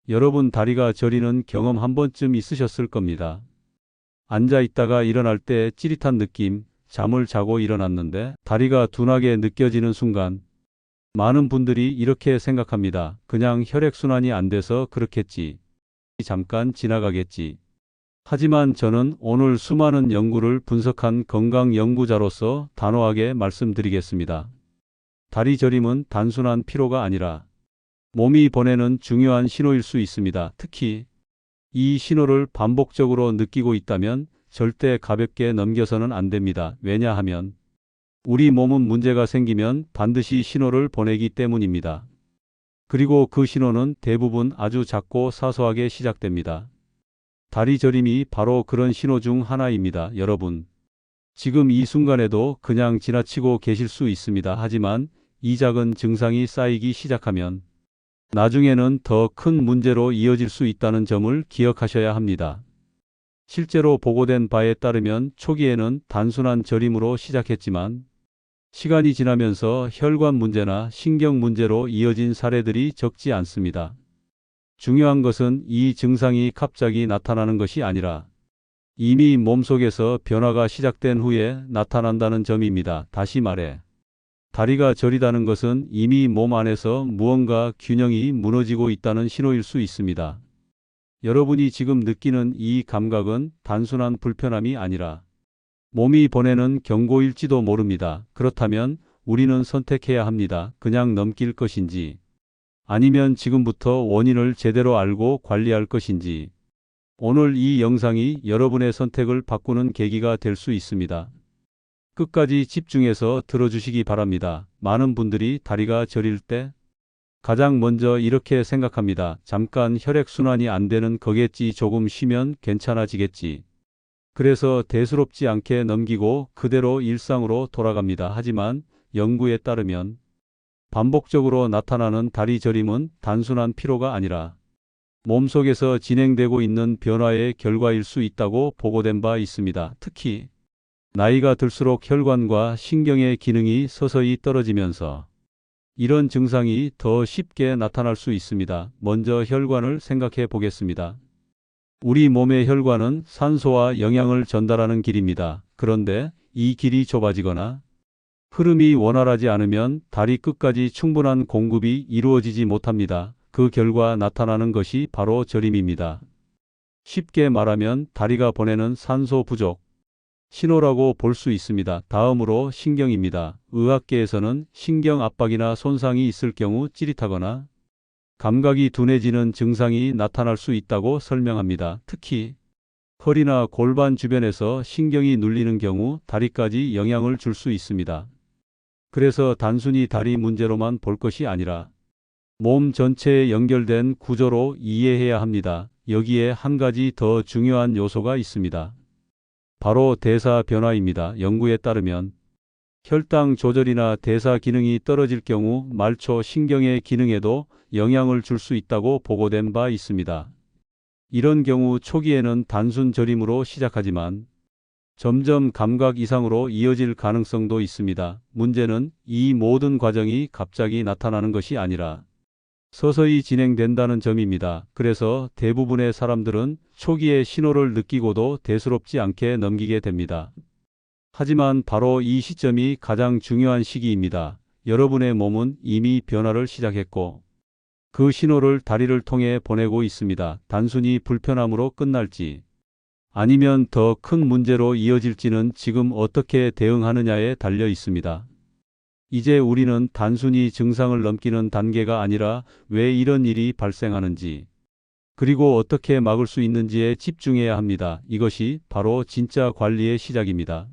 여러분 다리가 저리는 경험 한 번쯤 있으셨을 겁니다. 앉아 있다가 일어날 때 찌릿한 느낌, 잠을 자고 일어났는데 다리가 둔하게 느껴지는 순간, 많은 분들이 이렇게 생각합니다. 그냥 혈액순환이 안 돼서 그렇겠지. 잠깐 지나가겠지. 하지만 저는 오늘 수많은 연구를 분석한 건강 연구자로서 단호하게 말씀드리겠습니다. 다리 저림은 단순한 피로가 아니라 몸이 보내는 중요한 신호일 수 있습니다. 특히 이 신호를 반복적으로 느끼고 있다면 절대 가볍게 넘겨서는 안 됩니다. 왜냐하면 우리 몸은 문제가 생기면 반드시 신호를 보내기 때문입니다. 그리고 그 신호는 대부분 아주 작고 사소하게 시작됩니다. 다리 저림이 바로 그런 신호 중 하나입니다. 여러분, 지금 이 순간에도 그냥 지나치고 계실 수 있습니다. 하지만 이 작은 증상이 쌓이기 시작하면 나중에는 더 큰 문제로 이어질 수 있다는 점을 기억하셔야 합니다. 실제로 보고된 바에 따르면 초기에는 단순한 저림으로 시작했지만 시간이 지나면서 혈관 문제나 신경 문제로 이어진 사례들이 적지 않습니다. 중요한 것은 이 증상이 갑자기 나타나는 것이 아니라 이미 몸속에서 변화가 시작된 후에 나타난다는 점입니다. 다시 말해, 다리가 저리다는 것은 이미 몸 안에서 무언가 균형이 무너지고 있다는 신호일 수 있습니다. 여러분이 지금 느끼는 이 감각은 단순한 불편함이 아니라 몸이 보내는 경고일지도 모릅니다. 그렇다면 우리는 선택해야 합니다. 그냥 넘길 것인지, 아니면 지금부터 원인을 제대로 알고 관리할 것인지. 오늘 이 영상이 여러분의 선택을 바꾸는 계기가 될 수 있습니다. 끝까지 집중해서 들어주시기 바랍니다. 많은 분들이 다리가 저릴 때 가장 먼저 이렇게 생각합니다. 잠깐 혈액순환이 안 되는 거겠지, 조금 쉬면 괜찮아지겠지. 그래서 대수롭지 않게 넘기고 그대로 일상으로 돌아갑니다. 하지만 연구에 따르면 반복적으로 나타나는 다리 저림은 단순한 피로가 아니라 몸속에서 진행되고 있는 변화의 결과일 수 있다고 보고된 바 있습니다. 특히 나이가 들수록 혈관과 신경의 기능이 서서히 떨어지면서 이런 증상이 더 쉽게 나타날 수 있습니다. 먼저 혈관을 생각해 보겠습니다. 우리 몸의 혈관은 산소와 영양을 전달하는 길입니다. 그런데 이 길이 좁아지거나 흐름이 원활하지 않으면 다리 끝까지 충분한 공급이 이루어지지 못합니다. 그 결과 나타나는 것이 바로 저림입니다. 쉽게 말하면 다리가 보내는 산소 부족 신호라고 볼 수 있습니다. 다음으로 신경입니다. 의학계에서는 신경 압박이나 손상이 있을 경우 찌릿하거나 감각이 둔해지는 증상이 나타날 수 있다고 설명합니다. 특히 허리나 골반 주변에서 신경이 눌리는 경우 다리까지 영향을 줄 수 있습니다. 그래서 단순히 다리 문제로만 볼 것이 아니라 몸 전체에 연결된 구조로 이해해야 합니다. 여기에 한 가지 더 중요한 요소가 있습니다. 바로 대사 변화입니다. 연구에 따르면 혈당 조절이나 대사 기능이 떨어질 경우 말초 신경의 기능에도 영향을 줄 수 있다고 보고된 바 있습니다. 이런 경우 초기에는 단순 저림으로 시작하지만 점점 감각 이상으로 이어질 가능성도 있습니다. 문제는 이 모든 과정이 갑자기 나타나는 것이 아니라 서서히 진행된다는 점입니다. 그래서 대부분의 사람들은 초기에 신호를 느끼고도 대수롭지 않게 넘기게 됩니다. 하지만 바로 이 시점이 가장 중요한 시기입니다. 여러분의 몸은 이미 변화를 시작했고 그 신호를 다리를 통해 보내고 있습니다. 단순히 불편함으로 끝날지 아니면 더 큰 문제로 이어질지는 지금 어떻게 대응하느냐에 달려 있습니다. 이제 우리는 단순히 증상을 넘기는 단계가 아니라 왜 이런 일이 발생하는지, 그리고 어떻게 막을 수 있는지에 집중해야 합니다. 이것이 바로 진짜 관리의 시작입니다.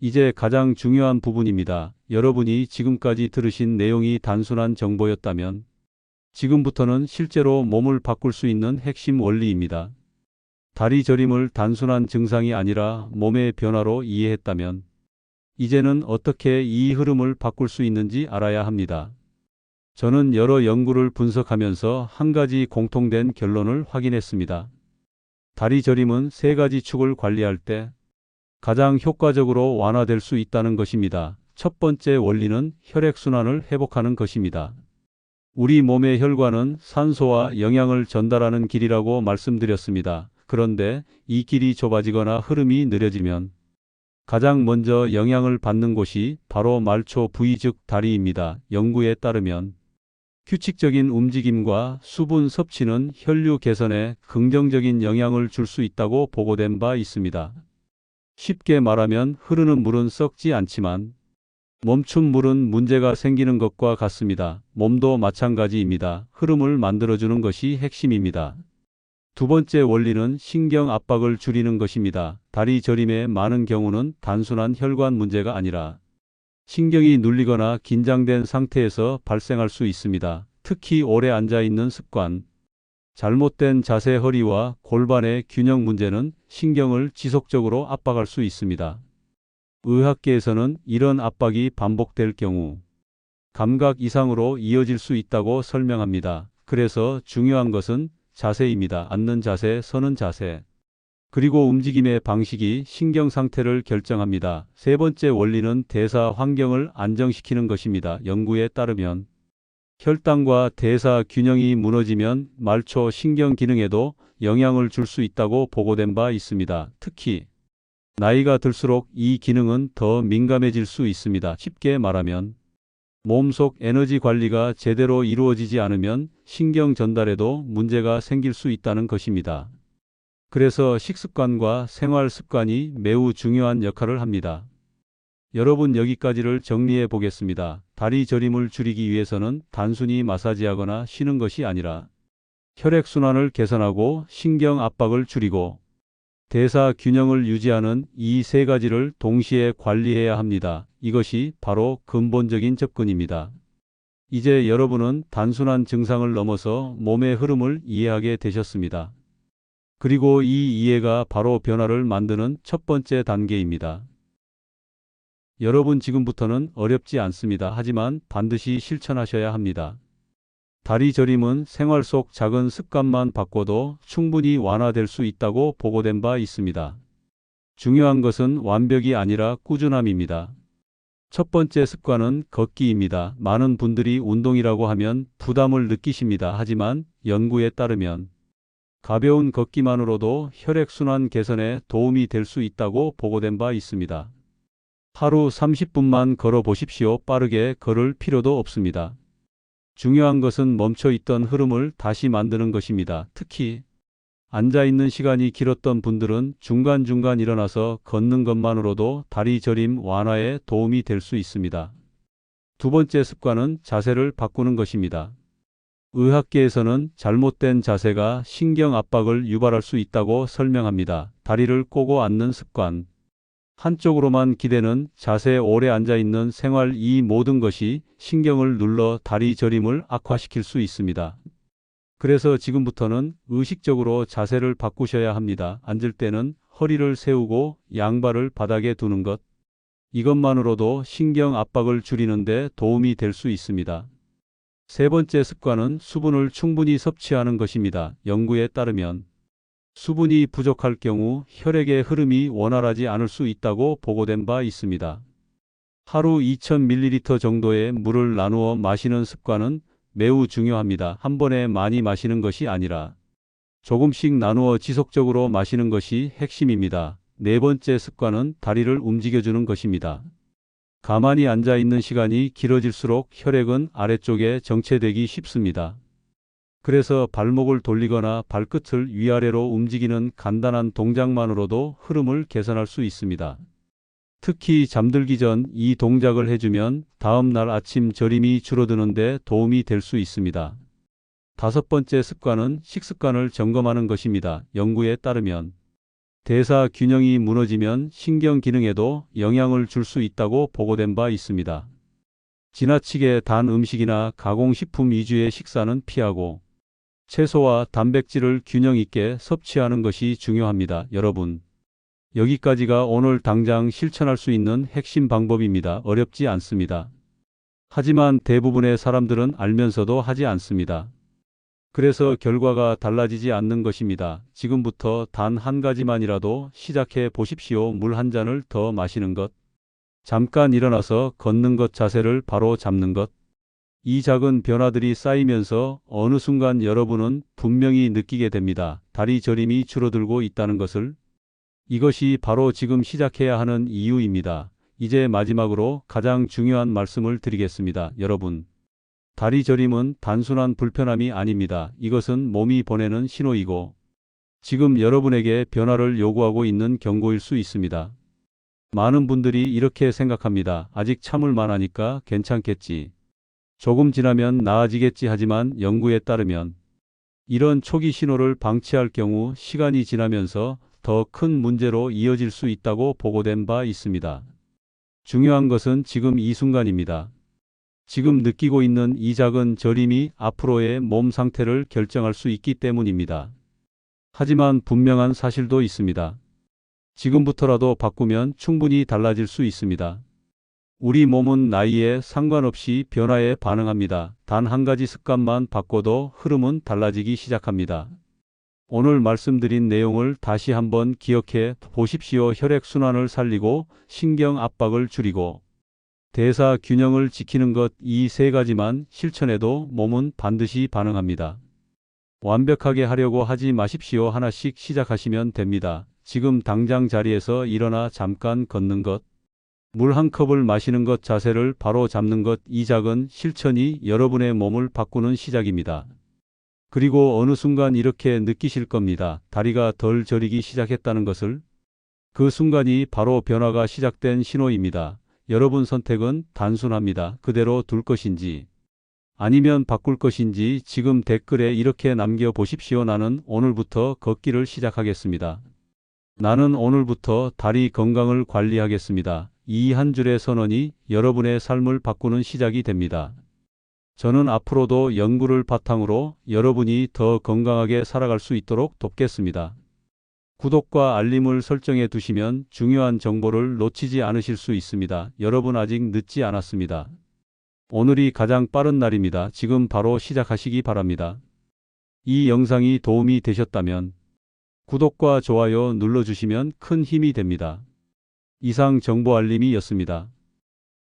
이제 가장 중요한 부분입니다. 여러분이 지금까지 들으신 내용이 단순한 정보였다면 지금부터는 실제로 몸을 바꿀 수 있는 핵심 원리입니다. 다리 저림을 단순한 증상이 아니라 몸의 변화로 이해했다면 이제는 어떻게 이 흐름을 바꿀 수 있는지 알아야 합니다. 저는 여러 연구를 분석하면서 한 가지 공통된 결론을 확인했습니다. 다리 저림은 세 가지 축을 관리할 때 가장 효과적으로 완화될 수 있다는 것입니다. 첫 번째 원리는 혈액순환을 회복하는 것입니다. 우리 몸의 혈관은 산소와 영양을 전달하는 길이라고 말씀드렸습니다. 그런데 이 길이 좁아지거나 흐름이 느려지면 가장 먼저 영향을 받는 곳이 바로 말초 부위 즉 다리입니다. 연구에 따르면 규칙적인 움직임과 수분 섭취는 혈류 개선에 긍정적인 영향을 줄 수 있다고 보고된 바 있습니다. 쉽게 말하면 흐르는 물은 썩지 않지만 멈춘 물은 문제가 생기는 것과 같습니다. 몸도 마찬가지입니다. 흐름을 만들어주는 것이 핵심입니다. 두 번째 원리는 신경 압박을 줄이는 것입니다. 다리 저림의 많은 경우는 단순한 혈관 문제가 아니라 신경이 눌리거나 긴장된 상태에서 발생할 수 있습니다. 특히 오래 앉아 있는 습관, 잘못된 자세, 허리와 골반의 균형 문제는 신경을 지속적으로 압박할 수 있습니다. 의학계에서는 이런 압박이 반복될 경우 감각 이상으로 이어질 수 있다고 설명합니다. 그래서 중요한 것은 자세입니다. 앉는 자세, 서는 자세, 그리고 움직임의 방식이 신경 상태를 결정합니다. 세 번째 원리는 대사 환경을 안정시키는 것입니다. 연구에 따르면 혈당과 대사 균형이 무너지면 말초 신경 기능에도 영향을 줄 수 있다고 보고된 바 있습니다. 특히 나이가 들수록 이 기능은 더 민감해질 수 있습니다. 쉽게 말하면 몸속 에너지 관리가 제대로 이루어지지 않으면 신경 전달에도 문제가 생길 수 있다는 것입니다. 그래서 식습관과 생활 습관이 매우 중요한 역할을 합니다. 여러분, 여기까지를 정리해 보겠습니다. 다리 저림을 줄이기 위해서는 단순히 마사지하거나 쉬는 것이 아니라 혈액순환을 개선하고 신경 압박을 줄이고 대사 균형을 유지하는 이 세 가지를 동시에 관리해야 합니다. 이것이 바로 근본적인 접근입니다. 이제 여러분은 단순한 증상을 넘어서 몸의 흐름을 이해하게 되셨습니다. 그리고 이 이해가 바로 변화를 만드는 첫 번째 단계입니다. 여러분, 지금부터는 어렵지 않습니다. 하지만 반드시 실천하셔야 합니다. 다리 저림은 생활 속 작은 습관만 바꿔도 충분히 완화될 수 있다고 보고된 바 있습니다. 중요한 것은 완벽이 아니라 꾸준함입니다. 첫 번째 습관은 걷기입니다. 많은 분들이 운동이라고 하면 부담을 느끼십니다. 하지만 연구에 따르면 가벼운 걷기만으로도 혈액순환 개선에 도움이 될 수 있다고 보고된 바 있습니다. 하루 30분만 걸어 보십시오. 빠르게 걸을 필요도 없습니다. 중요한 것은 멈춰 있던 흐름을 다시 만드는 것입니다. 특히 앉아있는 시간이 길었던 분들은 중간중간 일어나서 걷는 것만으로도 다리 저림 완화에 도움이 될 수 있습니다. 두 번째 습관은 자세를 바꾸는 것입니다. 의학계에서는 잘못된 자세가 신경 압박을 유발할 수 있다고 설명합니다. 다리를 꼬고 앉는 습관, 한쪽으로만 기대는 자세에 오래 앉아있는 생활, 이 모든 것이 신경을 눌러 다리 저림을 악화시킬 수 있습니다. 그래서 지금부터는 의식적으로 자세를 바꾸셔야 합니다. 앉을 때는 허리를 세우고 양발을 바닥에 두는 것, 이것만으로도 신경 압박을 줄이는 데 도움이 될 수 있습니다. 세 번째 습관은 수분을 충분히 섭취하는 것입니다. 연구에 따르면 수분이 부족할 경우 혈액의 흐름이 원활하지 않을 수 있다고 보고된 바 있습니다. 하루 2000ml 정도의 물을 나누어 마시는 습관은 매우 중요합니다. 한 번에 많이 마시는 것이 아니라 조금씩 나누어 지속적으로 마시는 것이 핵심입니다. 네 번째 습관은 다리를 움직여주는 것입니다. 가만히 앉아 있는 시간이 길어질수록 혈액은 아래쪽에 정체되기 쉽습니다. 그래서 발목을 돌리거나 발끝을 위아래로 움직이는 간단한 동작만으로도 흐름을 개선할 수 있습니다. 특히 잠들기 전 이 동작을 해주면 다음 날 아침 저림이 줄어드는 데 도움이 될 수 있습니다. 다섯 번째 습관은 식습관을 점검하는 것입니다. 연구에 따르면 대사 균형이 무너지면 신경 기능에도 영향을 줄 수 있다고 보고된 바 있습니다. 지나치게 단 음식이나 가공식품 위주의 식사는 피하고 채소와 단백질을 균형 있게 섭취하는 것이 중요합니다. 여러분, 여기까지가 오늘 당장 실천할 수 있는 핵심 방법입니다. 어렵지 않습니다. 하지만 대부분의 사람들은 알면서도 하지 않습니다. 그래서 결과가 달라지지 않는 것입니다. 지금부터 단 한 가지만이라도 시작해 보십시오. 물 한 잔을 더 마시는 것, 잠깐 일어나서 걷는 것, 자세를 바로 잡는 것. 이 작은 변화들이 쌓이면서 어느 순간 여러분은 분명히 느끼게 됩니다. 다리 저림이 줄어들고 있다는 것을. 이것이 바로 지금 시작해야 하는 이유입니다. 이제 마지막으로 가장 중요한 말씀을 드리겠습니다. 여러분, 다리 저림은 단순한 불편함이 아닙니다. 이것은 몸이 보내는 신호이고 지금 여러분에게 변화를 요구하고 있는 경고일 수 있습니다. 많은 분들이 이렇게 생각합니다. 아직 참을 만하니까 괜찮겠지. 조금 지나면 나아지겠지. 하지만 연구에 따르면 이런 초기 신호를 방치할 경우 시간이 지나면서 더 큰 문제로 이어질 수 있다고 보고된 바 있습니다. 중요한 것은 지금 이 순간입니다. 지금 느끼고 있는 이 작은 저림이 앞으로의 몸 상태를 결정할 수 있기 때문입니다. 하지만 분명한 사실도 있습니다. 지금부터라도 바꾸면 충분히 달라질 수 있습니다. 우리 몸은 나이에 상관없이 변화에 반응합니다. 단 한 가지 습관만 바꿔도 흐름은 달라지기 시작합니다. 오늘 말씀드린 내용을 다시 한번 기억해 보십시오. 혈액순환을 살리고 신경 압박을 줄이고 대사 균형을 지키는 것, 이 세 가지만 실천해도 몸은 반드시 반응합니다. 완벽하게 하려고 하지 마십시오. 하나씩 시작하시면 됩니다. 지금 당장 자리에서 일어나 잠깐 걷는 것, 물 한 컵을 마시는 것, 자세를 바로 잡는 것, 이 작은 실천이 여러분의 몸을 바꾸는 시작입니다. 그리고 어느 순간 이렇게 느끼실 겁니다. 다리가 덜 저리기 시작했다는 것을. 그 순간이 바로 변화가 시작된 신호입니다. 여러분 선택은 단순합니다. 그대로 둘 것인지 아니면 바꿀 것인지 지금 댓글에 이렇게 남겨보십시오. 나는 오늘부터 걷기를 시작하겠습니다. 나는 오늘부터 다리 건강을 관리하겠습니다. 이 한 줄의 선언이 여러분의 삶을 바꾸는 시작이 됩니다. 저는 앞으로도 연구를 바탕으로 여러분이 더 건강하게 살아갈 수 있도록 돕겠습니다. 구독과 알림을 설정해 두시면 중요한 정보를 놓치지 않으실 수 있습니다. 여러분, 아직 늦지 않았습니다. 오늘이 가장 빠른 날입니다. 지금 바로 시작하시기 바랍니다. 이 영상이 도움이 되셨다면 구독과 좋아요 눌러주시면 큰 힘이 됩니다. 이상 정보 알림이었습니다.